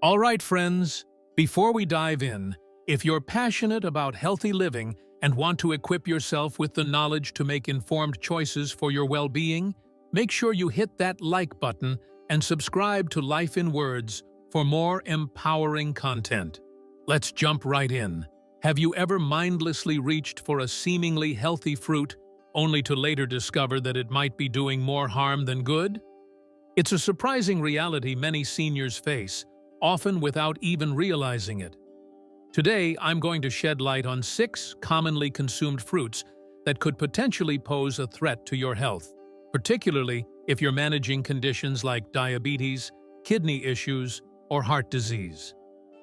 All right, friends, before we dive in, if you're passionate about healthy living and want to equip yourself with the knowledge to make informed choices for your well-being, make sure you hit that like button and subscribe to Life in Words for more empowering content. Let's jump right in. Have you ever mindlessly reached for a seemingly healthy fruit, only to later discover that it might be doing more harm than good? It's a surprising reality many seniors face, often without even realizing it. Today, I'm going to shed light on 6 commonly consumed fruits that could potentially pose a threat to your health, particularly if you're managing conditions like diabetes, kidney issues, or heart disease.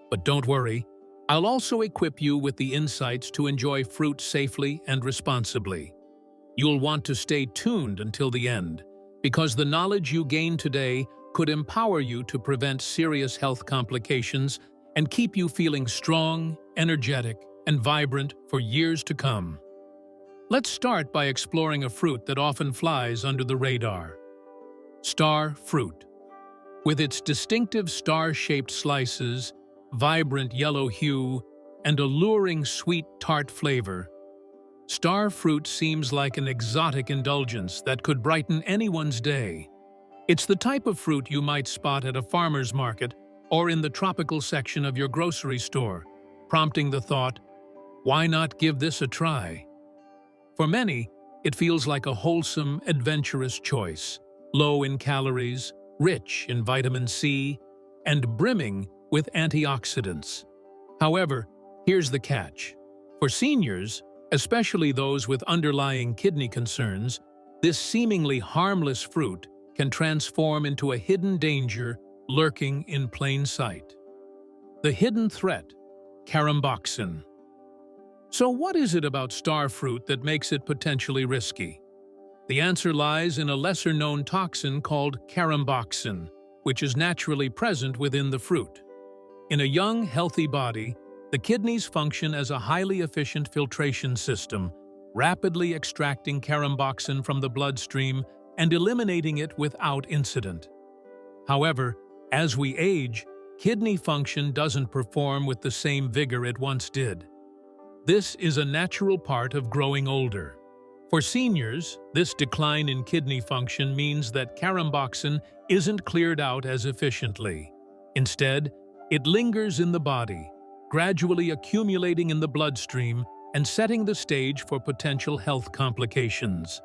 But don't worry, I'll also equip you with the insights to enjoy fruit safely and responsibly. You'll want to stay tuned until the end, because the knowledge you gain today could empower you to prevent serious health complications and keep you feeling strong, energetic, and vibrant for years to come. Let's start by exploring a fruit that often flies under the radar. Star fruit. With its distinctive star-shaped slices, vibrant yellow hue, and alluring sweet tart flavor, star fruit seems like an exotic indulgence that could brighten anyone's day. It's the type of fruit you might spot at a farmer's market or in the tropical section of your grocery store, prompting the thought, why not give this a try? For many, it feels like a wholesome, adventurous choice, low in calories, rich in vitamin C, and brimming with antioxidants. However, here's the catch. For seniors, especially those with underlying kidney concerns, this seemingly harmless fruit can transform into a hidden danger lurking in plain sight. The hidden threat, caramboxin. So what is it about star fruit that makes it potentially risky? The answer lies in a lesser-known toxin called caramboxin, which is naturally present within the fruit. In a young, healthy body, the kidneys function as a highly efficient filtration system, rapidly extracting caramboxin from the bloodstream and eliminating it without incident. However, as we age, kidney function doesn't perform with the same vigor it once did. This is a natural part of growing older. For seniors, this decline in kidney function means that caramboxin isn't cleared out as efficiently. Instead, it lingers in the body, gradually accumulating in the bloodstream and setting the stage for potential health complications.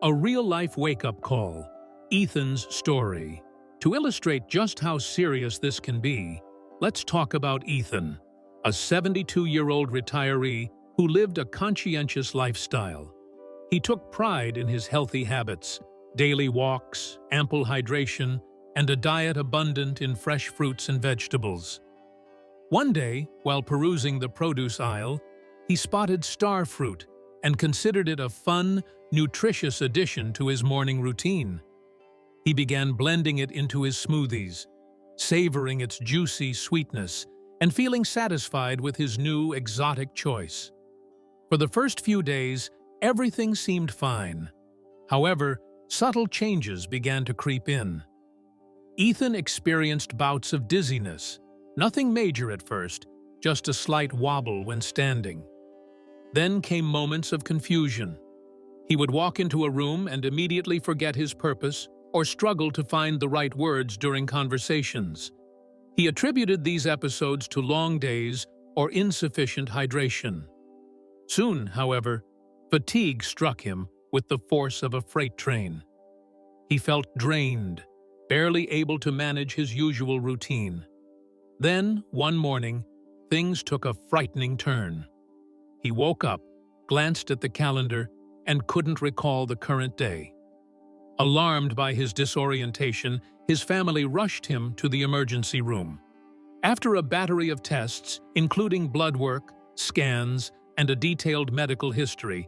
A real-life wake-up call, Ethan's story. To illustrate just how serious this can be, let's talk about Ethan, a 72-year-old retiree who lived a conscientious lifestyle. He took pride in his healthy habits, daily walks, ample hydration, and a diet abundant in fresh fruits and vegetables. One day, while perusing the produce aisle, he spotted star fruit and considered it a fun, nutritious addition to his morning routine. He began blending it into his smoothies, savoring its juicy sweetness and feeling satisfied with his new exotic choice. For the first few days, everything seemed fine. However, subtle changes began to creep in. Ethan experienced bouts of dizziness, nothing major at first, just a slight wobble when standing. Then came moments of confusion. He would walk into a room and immediately forget his purpose or struggle to find the right words during conversations. He attributed these episodes to long days or insufficient hydration. Soon, however, fatigue struck him with the force of a freight train. He felt drained, barely able to manage his usual routine. Then, one morning, things took a frightening turn. He woke up, glanced at the calendar, and couldn't recall the current day. Alarmed by his disorientation, his family rushed him to the emergency room. After a battery of tests, including blood work, scans, and a detailed medical history,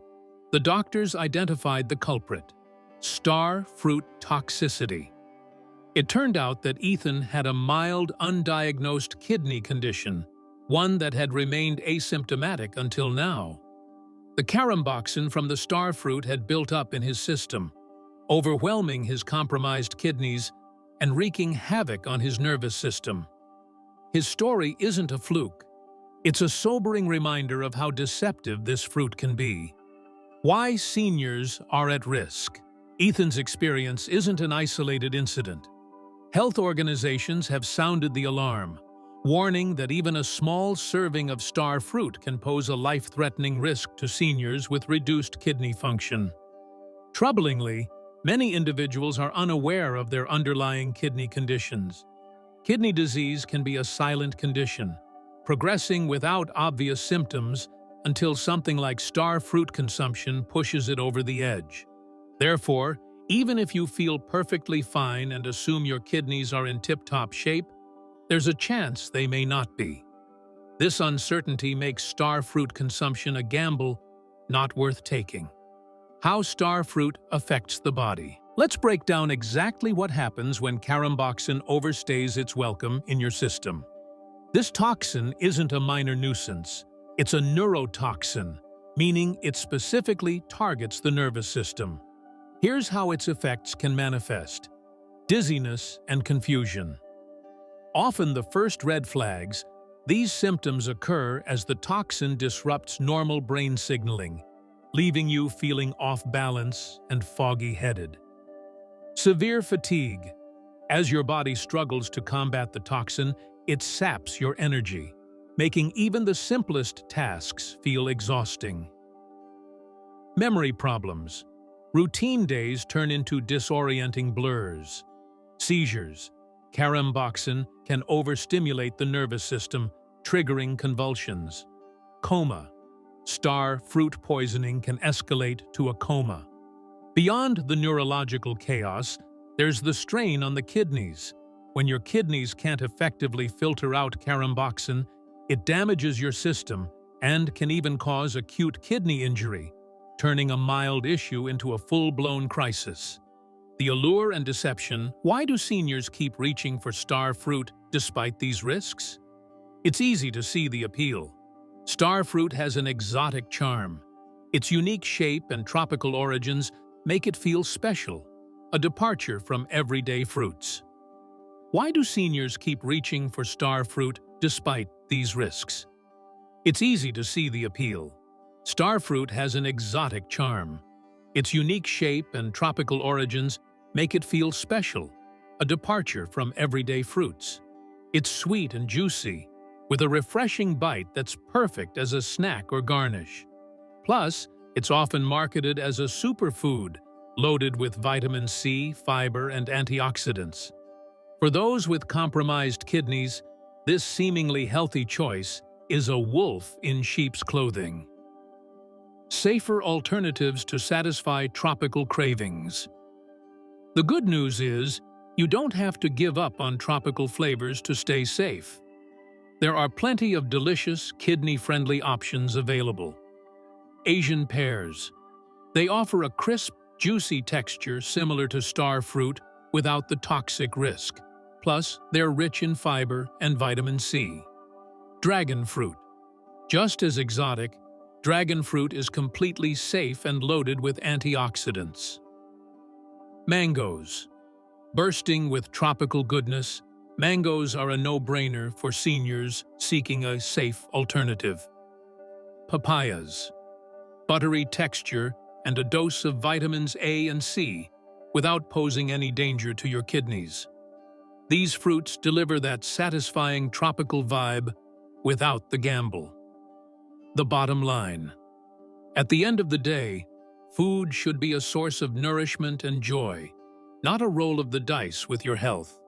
the doctors identified the culprit: star fruit toxicity. It turned out that Ethan had a mild, undiagnosed kidney condition, one that had remained asymptomatic until now. The caramboxin from the star fruit had built up in his system, overwhelming his compromised kidneys and wreaking havoc on his nervous system. his story isn't a fluke. It's a sobering reminder of how deceptive this fruit can be. Why seniors are at risk. Ethan's experience isn't an isolated incident. Health organizations have sounded the alarm, warning that even a small serving of star fruit can pose a life-threatening risk to seniors with reduced kidney function. Troublingly, many individuals are unaware of their underlying kidney conditions. Kidney disease can be a silent condition, progressing without obvious symptoms until something like star fruit consumption pushes it over the edge. Therefore, even if you feel perfectly fine and assume your kidneys are in tip-top shape, there's a chance they may not be. This uncertainty makes star fruit consumption a gamble not worth taking. How star fruit affects the body. Let's break down exactly what happens when caramboxin overstays its welcome in your system. This toxin isn't a minor nuisance. It's a neurotoxin, meaning it specifically targets the nervous system. Here's how its effects can manifest: dizziness and confusion. Often the first red flags, these symptoms occur as the toxin disrupts normal brain signaling, leaving you feeling off balance and foggy-headed. Severe fatigue. As your body struggles to combat the toxin, it saps your energy, making even the simplest tasks feel exhausting. Memory problems. Routine days turn into disorienting blurs. Seizures. Caramboxin can overstimulate the nervous system, triggering convulsions. Coma. Star fruit poisoning can escalate to a coma. Beyond the neurological chaos, there's the strain on the kidneys. When your kidneys can't effectively filter out caramboxin, it damages your system and can even cause acute kidney injury, turning a mild issue into a full-blown crisis. The allure and deception. Why do seniors keep reaching for star fruit despite these risks? It's easy to see the appeal. Star fruit has an exotic charm. Its unique shape and tropical origins make it feel special, a departure from everyday fruits. Why do seniors keep reaching for star fruit despite these risks? It's easy to see the appeal. Star fruit has an exotic charm. Its unique shape and tropical origins make it feel special, a departure from everyday fruits. It's sweet and juicy, with a refreshing bite that's perfect as a snack or garnish. Plus, it's often marketed as a superfood, loaded with vitamin C, fiber, and antioxidants. For those with compromised kidneys, this seemingly healthy choice is a wolf in sheep's clothing. Safer alternatives to satisfy tropical cravings. The good news is, you don't have to give up on tropical flavors to stay safe. There are plenty of delicious, kidney-friendly options available. Asian pears. They offer a crisp, juicy texture similar to star fruit without the toxic risk. Plus, they're rich in fiber and vitamin C. Dragon fruit. Just as exotic, dragon fruit is completely safe and loaded with antioxidants. Mangoes. Bursting with tropical goodness, mangoes are a no-brainer for seniors seeking a safe alternative. Papayas. Buttery texture and a dose of vitamins A and C without posing any danger to your kidneys. These fruits deliver that satisfying tropical vibe without the gamble. The bottom line. At the end of the day, food should be a source of nourishment and joy, not a roll of the dice with your health.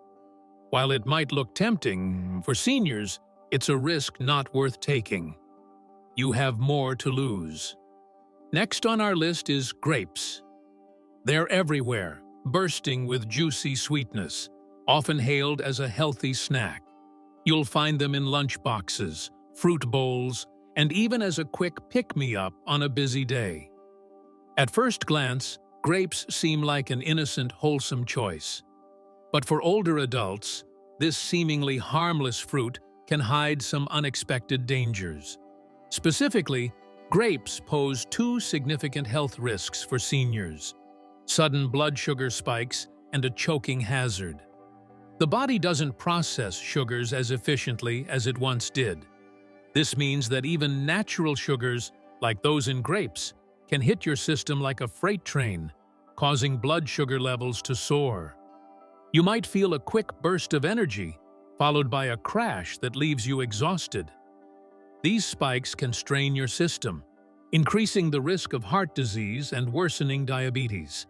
While it might look tempting, for seniors, it's a risk not worth taking. You have more to lose. Next on our list is grapes. They're everywhere, bursting with juicy sweetness, often hailed as a healthy snack. You'll find them in lunchboxes, fruit bowls, and even as a quick pick-me-up on a busy day. At first glance, grapes seem like an innocent, wholesome choice. But for older adults, this seemingly harmless fruit can hide some unexpected dangers. Specifically, grapes pose two significant health risks for seniors: sudden blood sugar spikes and a choking hazard. The body doesn't process sugars as efficiently as it once did. This means that even natural sugars, like those in grapes, can hit your system like a freight train, causing blood sugar levels to soar. You might feel a quick burst of energy, followed by a crash that leaves you exhausted. These spikes can strain your system, increasing the risk of heart disease and worsening diabetes.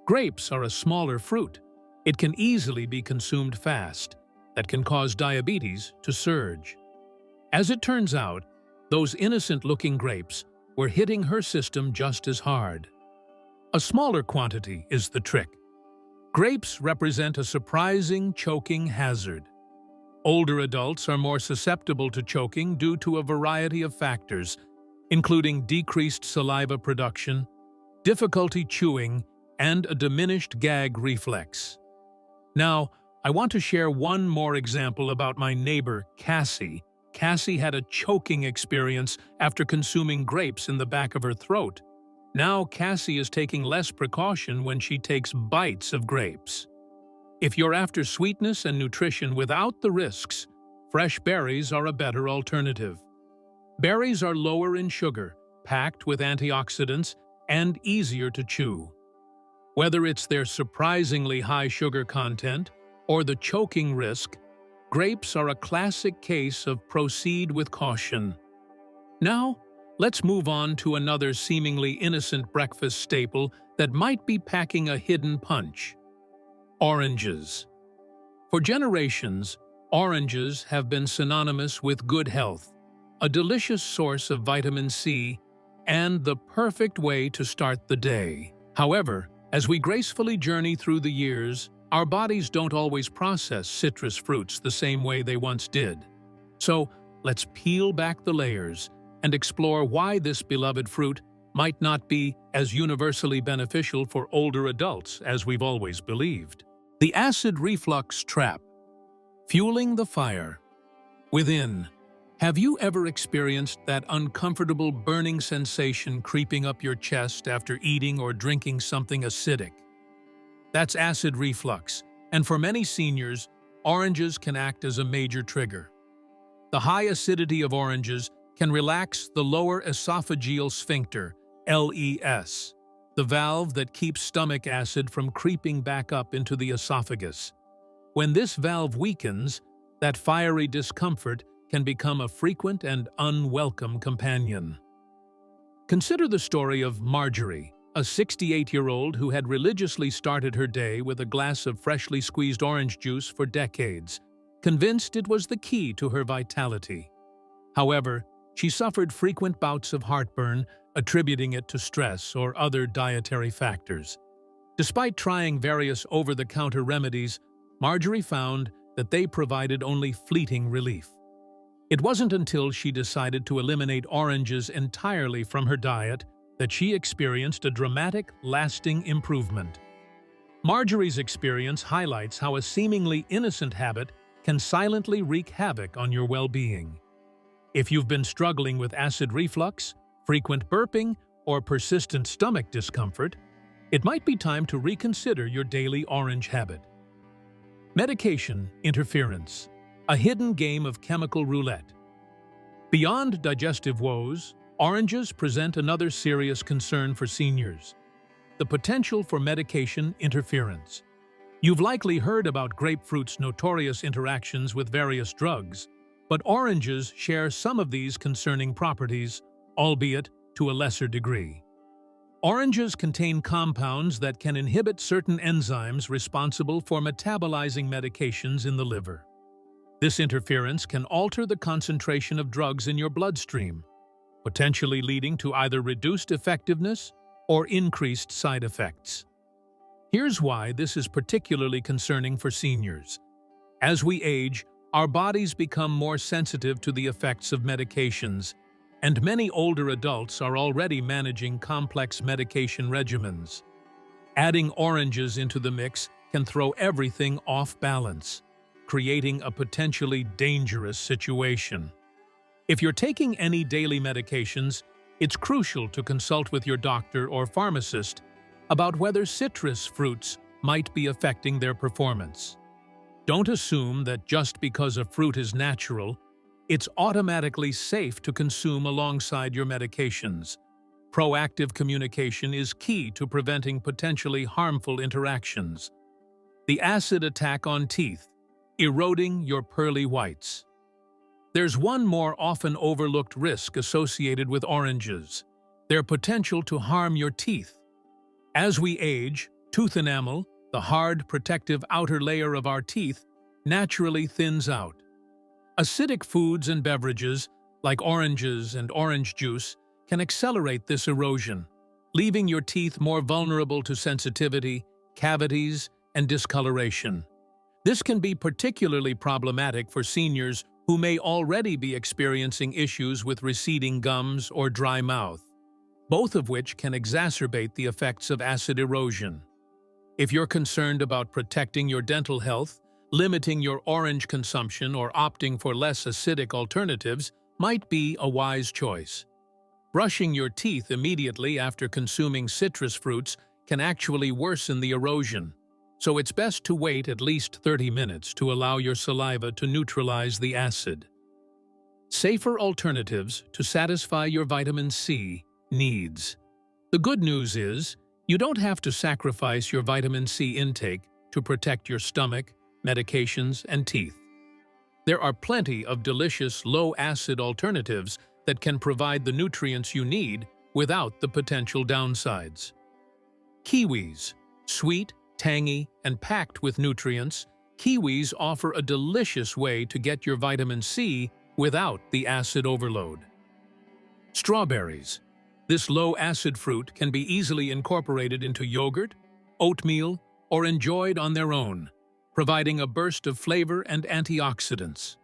Grapes are a smaller fruit. It can easily be consumed fast. That can cause diabetes to surge. As it turns out, those innocent-looking grapes were hitting her system just as hard. A smaller quantity is the trick. Grapes represent a surprising choking hazard. Older adults are more susceptible to choking due to a variety of factors, including decreased saliva production, difficulty chewing, and a diminished gag reflex. Now, I want to share one more example about my neighbor, Cassie. Cassie had a choking experience after consuming grapes in the back of her throat. Now Cassie is taking less precaution when she takes bites of grapes. If you're after sweetness and nutrition without the risks, fresh berries are a better alternative. Berries are lower in sugar, packed with antioxidants, and easier to chew. Whether it's their surprisingly high sugar content or the choking risk, grapes are a classic case of proceed with caution. Now, let's move on to another seemingly innocent breakfast staple that might be packing a hidden punch. Oranges. For generations, oranges have been synonymous with good health, a delicious source of vitamin C, and the perfect way to start the day. However, as we gracefully journey through the years, our bodies don't always process citrus fruits the same way they once did. So, let's peel back the layers and explore why this beloved fruit might not be as universally beneficial for older adults as we've always believed. The acid reflux trap. Fueling the fire. Within. Have you ever experienced that uncomfortable burning sensation creeping up your chest after eating or drinking something acidic? That's acid reflux, and for many seniors, oranges can act as a major trigger. The high acidity of oranges can relax the lower esophageal sphincter, LES, the valve that keeps stomach acid from creeping back up into the esophagus. When this valve weakens, that fiery discomfort can become a frequent and unwelcome companion. Consider the story of Marjorie, a 68-year-old who had religiously started her day with a glass of freshly squeezed orange juice for decades, convinced it was the key to her vitality. However, she suffered frequent bouts of heartburn, attributing it to stress or other dietary factors. Despite trying various over-the-counter remedies, Marjorie found that they provided only fleeting relief. It wasn't until she decided to eliminate oranges entirely from her diet that she experienced a dramatic, lasting improvement. Marjorie's experience highlights how a seemingly innocent habit can silently wreak havoc on your well-being. If you've been struggling with acid reflux, frequent burping, or persistent stomach discomfort, it might be time to reconsider your daily orange habit. Medication interference. A hidden game of chemical roulette. Beyond digestive woes, oranges present another serious concern for seniors: the potential for medication interference. You've likely heard about grapefruit's notorious interactions with various drugs, but oranges share some of these concerning properties, albeit to a lesser degree. Oranges contain compounds that can inhibit certain enzymes responsible for metabolizing medications in the liver. This interference can alter the concentration of drugs in your bloodstream, potentially leading to either reduced effectiveness or increased side effects. Here's why this is particularly concerning for seniors. As we age, our bodies become more sensitive to the effects of medications, and many older adults are already managing complex medication regimens. Adding oranges into the mix can throw everything off balance, creating a potentially dangerous situation. If you're taking any daily medications, it's crucial to consult with your doctor or pharmacist about whether citrus fruits might be affecting their performance. Don't assume that just because a fruit is natural, it's automatically safe to consume alongside your medications. Proactive communication is key to preventing potentially harmful interactions. The acid attack on teeth, eroding your pearly whites. There's one more often overlooked risk associated with oranges: their potential to harm your teeth. As we age, tooth enamel, the hard, protective outer layer of our teeth, naturally thins out. Acidic foods and beverages, like oranges and orange juice, can accelerate this erosion, leaving your teeth more vulnerable to sensitivity, cavities, and discoloration. This can be particularly problematic for seniors who may already be experiencing issues with receding gums or dry mouth, both of which can exacerbate the effects of acid erosion. If you're concerned about protecting your dental health, limiting your orange consumption or opting for less acidic alternatives might be a wise choice. Brushing your teeth immediately after consuming citrus fruits can actually worsen the erosion, so it's best to wait at least 30 minutes to allow your saliva to neutralize the acid. Safer alternatives to satisfy your vitamin C needs. The good news is, you don't have to sacrifice your vitamin C intake to protect your stomach, medications, and teeth. There are plenty of delicious low-acid alternatives that can provide the nutrients you need without the potential downsides. Kiwis. Sweet, tangy, and packed with nutrients, kiwis offer a delicious way to get your vitamin C without the acid overload. Strawberries. This low-acid fruit can be easily incorporated into yogurt, oatmeal, or enjoyed on their own, providing a burst of flavor and antioxidants.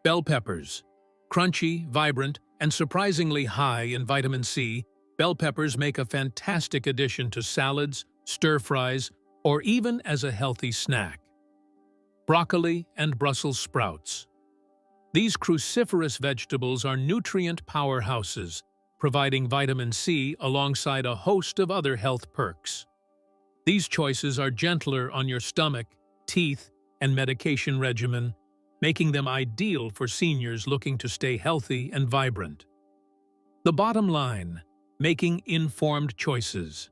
Bell peppers. Crunchy, vibrant, and surprisingly high in vitamin C, bell peppers make a fantastic addition to salads, stir-fries, or even as a healthy snack. Broccoli and Brussels sprouts. These cruciferous vegetables are nutrient powerhouses, providing vitamin C alongside a host of other health perks. These choices are gentler on your stomach, teeth, and medication regimen, making them ideal for seniors looking to stay healthy and vibrant. The bottom line: making informed choices.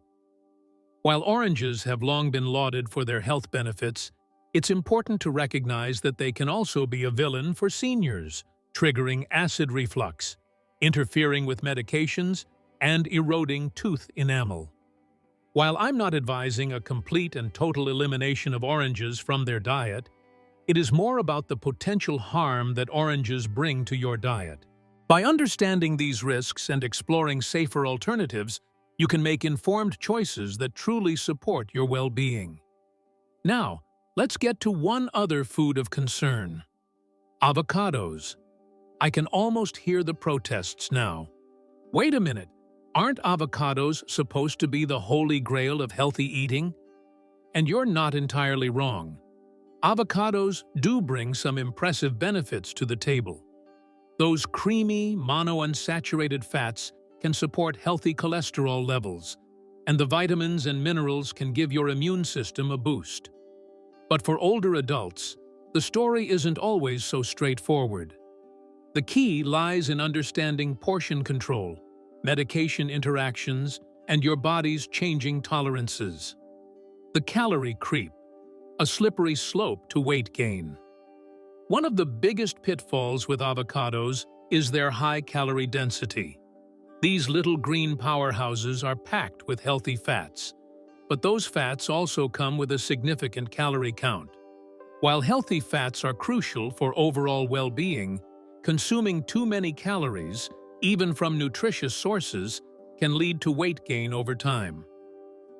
While oranges have long been lauded for their health benefits, it's important to recognize that they can also be a villain for seniors, triggering acid reflux, interfering with medications, and eroding tooth enamel. While I'm not advising a complete and total elimination of oranges from their diet, it is more about the potential harm that oranges bring to your diet. By understanding these risks and exploring safer alternatives, you can make informed choices that truly support your well-being. Now, let's get to one other food of concern: avocados. I can almost hear the protests now. Wait a minute, aren't avocados supposed to be the holy grail of healthy eating? And you're not entirely wrong. Avocados do bring some impressive benefits to the table. Those creamy, monounsaturated fats can support healthy cholesterol levels, and the vitamins and minerals can give your immune system a boost. But for older adults, the story isn't always so straightforward. The key lies in understanding portion control, medication interactions, and your body's changing tolerances. The calorie creep, a slippery slope to weight gain. One of the biggest pitfalls with avocados is their high calorie density. These little green powerhouses are packed with healthy fats, but those fats also come with a significant calorie count. While healthy fats are crucial for overall well-being, consuming too many calories, even from nutritious sources, can lead to weight gain over time.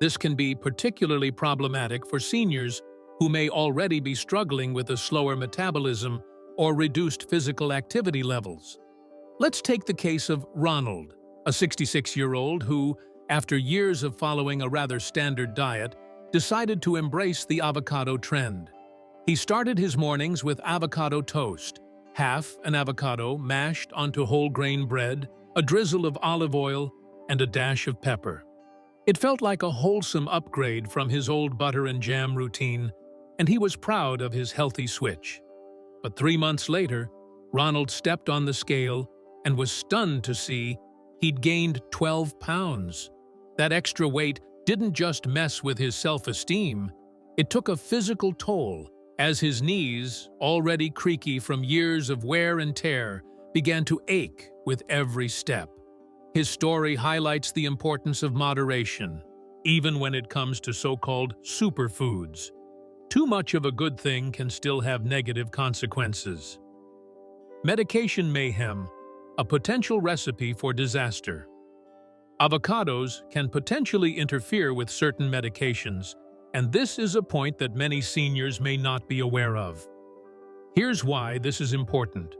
This can be particularly problematic for seniors who may already be struggling with a slower metabolism or reduced physical activity levels. Let's take the case of Ronald, a 66-year-old who, after years of following a rather standard diet, decided to embrace the avocado trend. He started his mornings with avocado toast, half an avocado mashed onto whole grain bread, a drizzle of olive oil, and a dash of pepper. It felt like a wholesome upgrade from his old butter and jam routine, and he was proud of his healthy switch. But 3 months later, Ronald stepped on the scale and was stunned to see he'd gained 12 pounds. That extra weight didn't just mess with his self-esteem, it took a physical toll as his knees, already creaky from years of wear and tear, began to ache with every step. His story highlights the importance of moderation, even when it comes to so-called superfoods. Too much of a good thing can still have negative consequences. Medication mayhem, a potential recipe for disaster. Avocados can potentially interfere with certain medications, and this is a point that many seniors may not be aware of. Here's why this is important.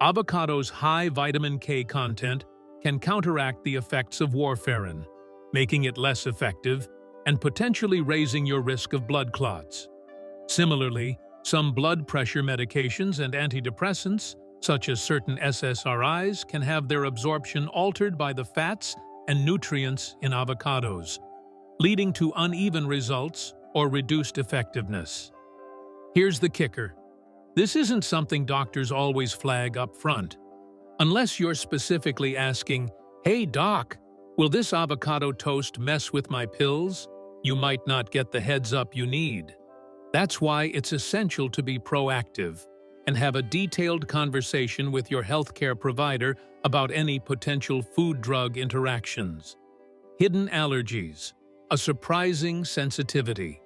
Avocados' high vitamin K content can counteract the effects of warfarin, making it less effective and potentially raising your risk of blood clots. Similarly, some blood pressure medications and antidepressants, such as certain SSRIs, can have their absorption altered by the fats and nutrients in avocados, leading to uneven results or reduced effectiveness. Here's the kicker. This isn't something doctors always flag up front. Unless you're specifically asking, "Hey doc, will this avocado toast mess with my pills?" you might not get the heads up you need. That's why it's essential to be proactive and have a detailed conversation with your healthcare provider about any potential food-drug interactions. Hidden allergies, a surprising sensitivity.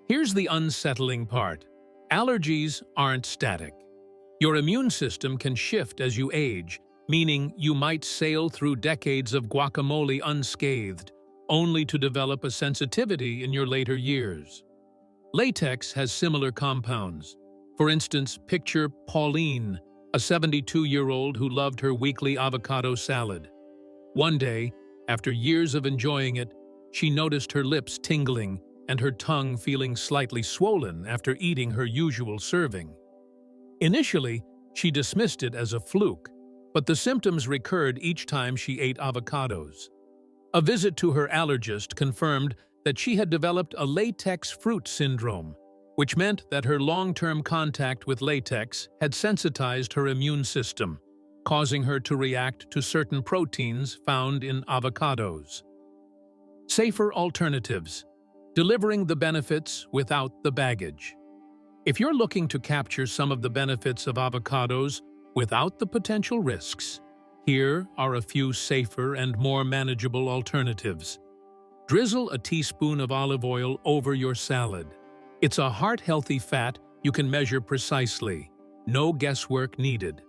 Here's the unsettling part. Allergies aren't static. Your immune system can shift as you age, meaning you might sail through decades of guacamole unscathed, only to develop a sensitivity in your later years. Latex has similar compounds. For instance, picture Pauline, a 72-year-old who loved her weekly avocado salad. One day, after years of enjoying it, she noticed her lips tingling and her tongue feeling slightly swollen after eating her usual serving. Initially, she dismissed it as a fluke, but the symptoms recurred each time she ate avocados. A visit to her allergist confirmed that she had developed a latex fruit syndrome, which meant that her long-term contact with latex had sensitized her immune system, causing her to react to certain proteins found in avocados. Safer alternatives, delivering the benefits without the baggage. If you're looking to capture some of the benefits of avocados without the potential risks, here are a few safer and more manageable alternatives. Drizzle a teaspoon of olive oil over your salad. It's a heart-healthy fat you can measure precisely. No guesswork needed.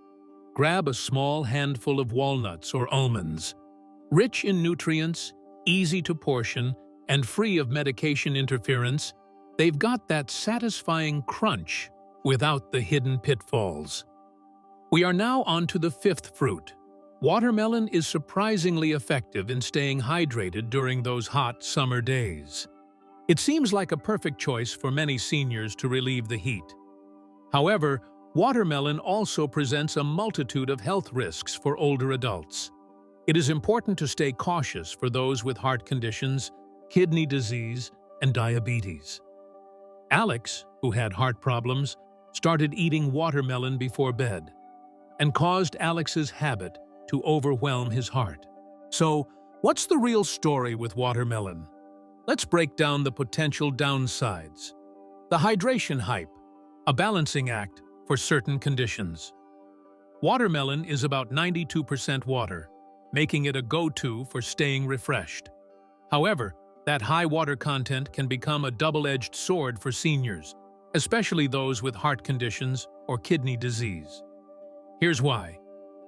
Grab a small handful of walnuts or almonds. Rich in nutrients, easy to portion, and free of medication interference, they've got that satisfying crunch without the hidden pitfalls. We are now on to the fifth fruit. Watermelon is surprisingly effective in staying hydrated during those hot summer days. It seems like a perfect choice for many seniors to relieve the heat. However, watermelon also presents a multitude of health risks for older adults. It is important to stay cautious for those with heart conditions, kidney disease, and diabetes. Alex, who had heart problems, started eating watermelon before bed, and caused Alex's habit to overwhelm his heart. So, what's the real story with watermelon? Let's break down the potential downsides. The hydration hype, a balancing act for certain conditions. Watermelon is about 92% water, making it a go-to for staying refreshed. However, that high water content can become a double-edged sword for seniors, especially those with heart conditions or kidney disease. Here's why.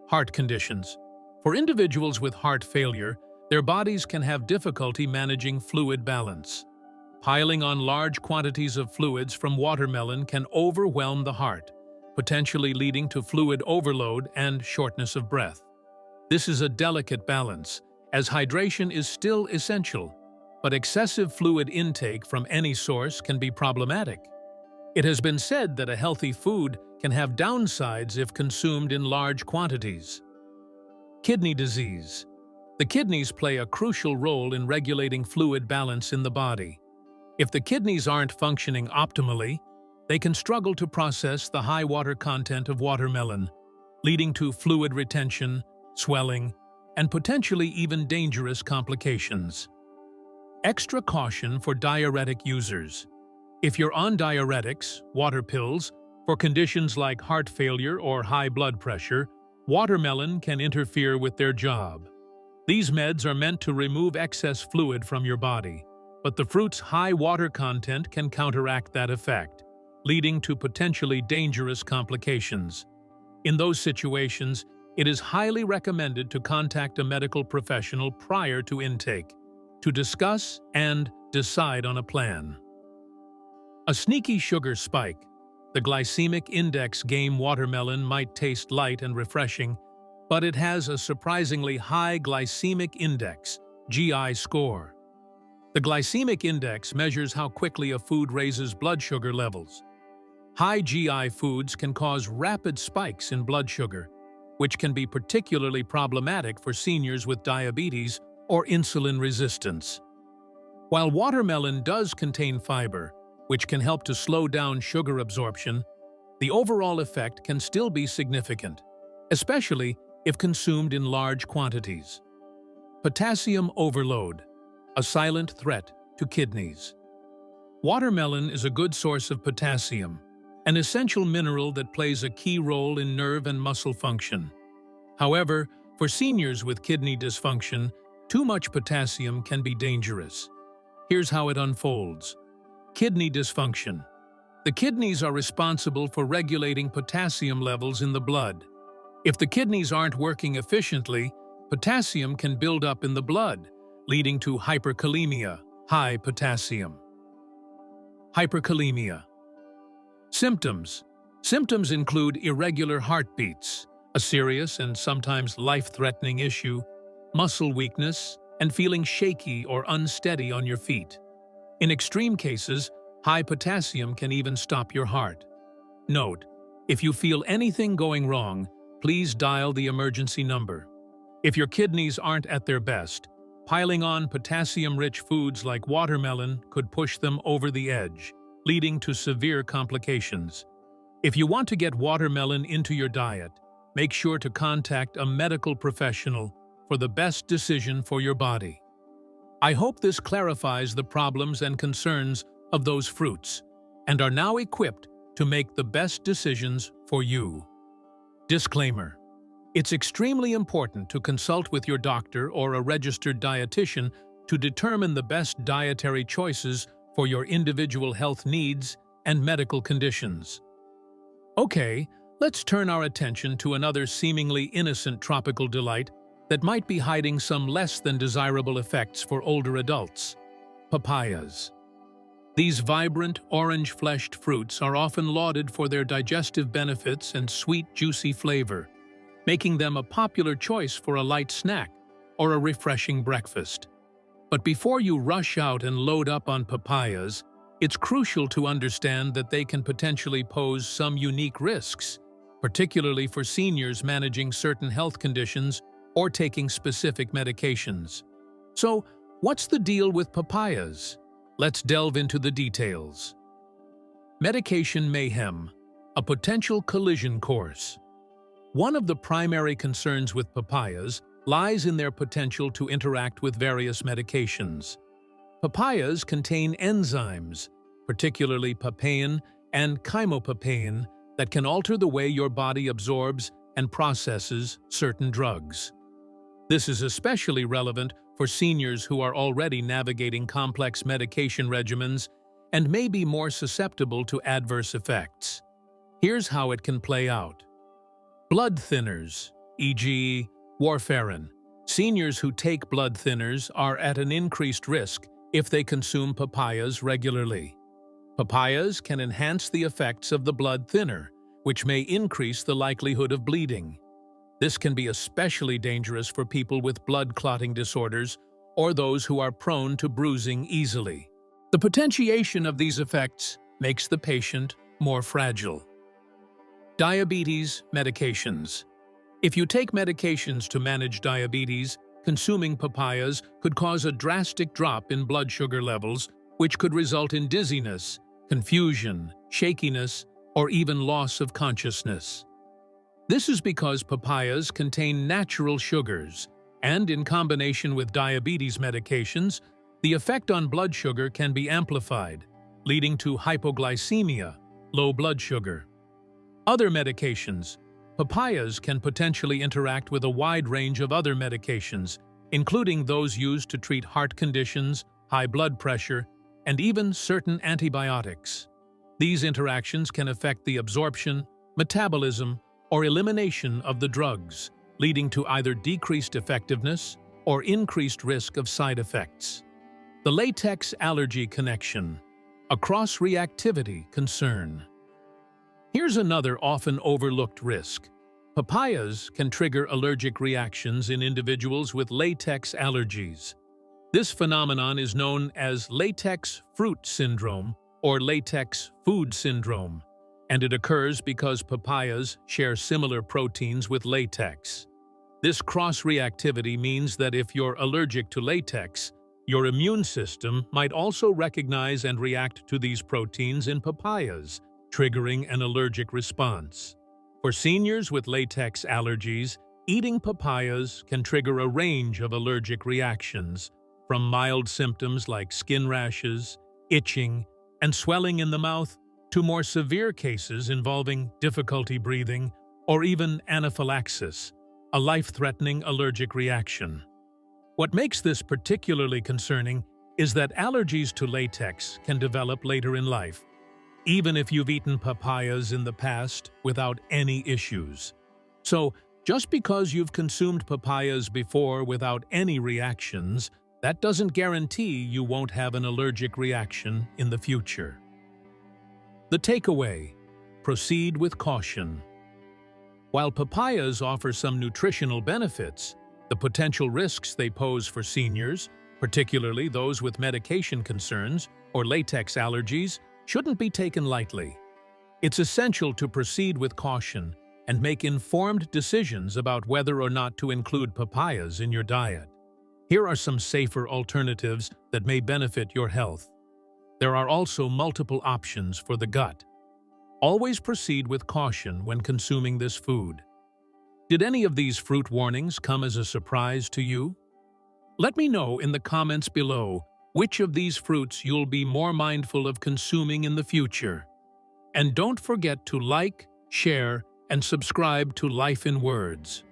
Heart conditions. For individuals with heart failure, their bodies can have difficulty managing fluid balance. Piling on large quantities of fluids from watermelon can overwhelm the heart, potentially leading to fluid overload and shortness of breath. This is a delicate balance, as hydration is still essential, but excessive fluid intake from any source can be problematic. It has been said that a healthy food can have downsides if consumed in large quantities. Kidney disease. The kidneys play a crucial role in regulating fluid balance in the body. If the kidneys aren't functioning optimally, they can struggle to process the high water content of watermelon, leading to fluid retention, swelling, and potentially even dangerous complications. Extra caution for diuretic users. If you're on diuretics, water pills, for conditions like heart failure or high blood pressure, watermelon can interfere with their job. These meds are meant to remove excess fluid from your body, but the fruit's high water content can counteract that effect, leading to potentially dangerous complications. In those situations, it is highly recommended to contact a medical professional prior to intake, to discuss and decide on a plan. A sneaky sugar spike. The glycemic index game watermelon might taste light and refreshing, but it has a surprisingly high glycemic index, GI score. The glycemic index measures how quickly a food raises blood sugar levels. High GI foods can cause rapid spikes in blood sugar, which can be particularly problematic for seniors with diabetes or insulin resistance. While watermelon does contain fiber, which can help to slow down sugar absorption, the overall effect can still be significant, especially if consumed in large quantities. Potassium overload, a silent threat to kidneys. Watermelon is a good source of potassium, an essential mineral that plays a key role in nerve and muscle function. However, for seniors with kidney dysfunction, too much potassium can be dangerous. Here's how it unfolds. Kidney dysfunction. The kidneys are responsible for regulating potassium levels in the blood. If the kidneys aren't working efficiently, potassium can build up in the blood, leading to hyperkalemia, high potassium. Hyperkalemia. Symptoms. Symptoms include irregular heartbeats, a serious and sometimes life-threatening issue, muscle weakness, and feeling shaky or unsteady on your feet. In extreme cases, high potassium can even stop your heart. Note, if you feel anything going wrong, please dial the emergency number. If your kidneys aren't at their best, piling on potassium-rich foods like watermelon could push them over the edge, leading to severe complications. If you want to get watermelon into your diet, make sure to contact a medical professional for the best decision for your body. I hope this clarifies the problems and concerns of those fruits and are now equipped to make the best decisions for you. Disclaimer: it's extremely important to consult with your doctor or a registered dietitian to determine the best dietary choices for your individual health needs and medical conditions. Okay, let's turn our attention to another seemingly innocent tropical delight that might be hiding some less than desirable effects for older adults: papayas. These vibrant, orange-fleshed fruits are often lauded for their digestive benefits and sweet, juicy flavor, making them a popular choice for a light snack or a refreshing breakfast. But before you rush out and load up on papayas, it's crucial to understand that they can potentially pose some unique risks, particularly for seniors managing certain health conditions or taking specific medications. So, what's the deal with papayas? Let's delve into the details. Medication mayhem, a potential collision course. One of the primary concerns with papayas lies in their potential to interact with various medications. Papayas contain enzymes, particularly papain and chymopapain, that can alter the way your body absorbs and processes certain drugs. This is especially relevant for seniors who are already navigating complex medication regimens and may be more susceptible to adverse effects. Here's how it can play out. Blood thinners, e.g., warfarin. Seniors who take blood thinners are at an increased risk if they consume papayas regularly. Papayas can enhance the effects of the blood thinner, which may increase the likelihood of bleeding. This can be especially dangerous for people with blood clotting disorders or those who are prone to bruising easily. The potentiation of these effects makes the patient more fragile. Diabetes medications. If you take medications to manage diabetes, consuming papayas could cause a drastic drop in blood sugar levels, which could result in dizziness, confusion, shakiness, or even loss of consciousness. This is because papayas contain natural sugars, and in combination with diabetes medications, the effect on blood sugar can be amplified, leading to hypoglycemia, low blood sugar. Other medications. Papayas can potentially interact with a wide range of other medications, including those used to treat heart conditions, high blood pressure, and even certain antibiotics. These interactions can affect the absorption, metabolism, or elimination of the drugs, leading to either decreased effectiveness or increased risk of side effects. The latex allergy connection, a cross-reactivity concern. Here's another often overlooked risk. Papayas can trigger allergic reactions in individuals with latex allergies. This phenomenon is known as latex fruit syndrome or latex food syndrome, and it occurs because papayas share similar proteins with latex. This cross-reactivity means that if you're allergic to latex, your immune system might also recognize and react to these proteins in papayas, triggering an allergic response. For seniors with latex allergies, eating papayas can trigger a range of allergic reactions, from mild symptoms like skin rashes, itching, and swelling in the mouth, to more severe cases involving difficulty breathing or even anaphylaxis, a life-threatening allergic reaction. What makes this particularly concerning is that allergies to latex can develop later in life, even if you've eaten papayas in the past without any issues. So, just because you've consumed papayas before without any reactions, that doesn't guarantee you won't have an allergic reaction in the future. The takeaway: proceed with caution. While papayas offer some nutritional benefits, the potential risks they pose for seniors, particularly those with medication concerns or latex allergies, shouldn't be taken lightly. It's essential to proceed with caution and make informed decisions about whether or not to include papayas in your diet. Here are some safer alternatives that may benefit your health. There are also multiple options for the gut. Always proceed with caution when consuming this food. Did any of these fruit warnings come as a surprise to you? Let me know in the comments below which of these fruits you'll be more mindful of consuming in the future. And don't forget to like, share, and subscribe to Life in Words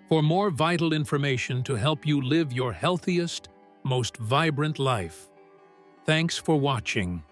for more vital information to help you live your healthiest, most vibrant life. Thanks for watching.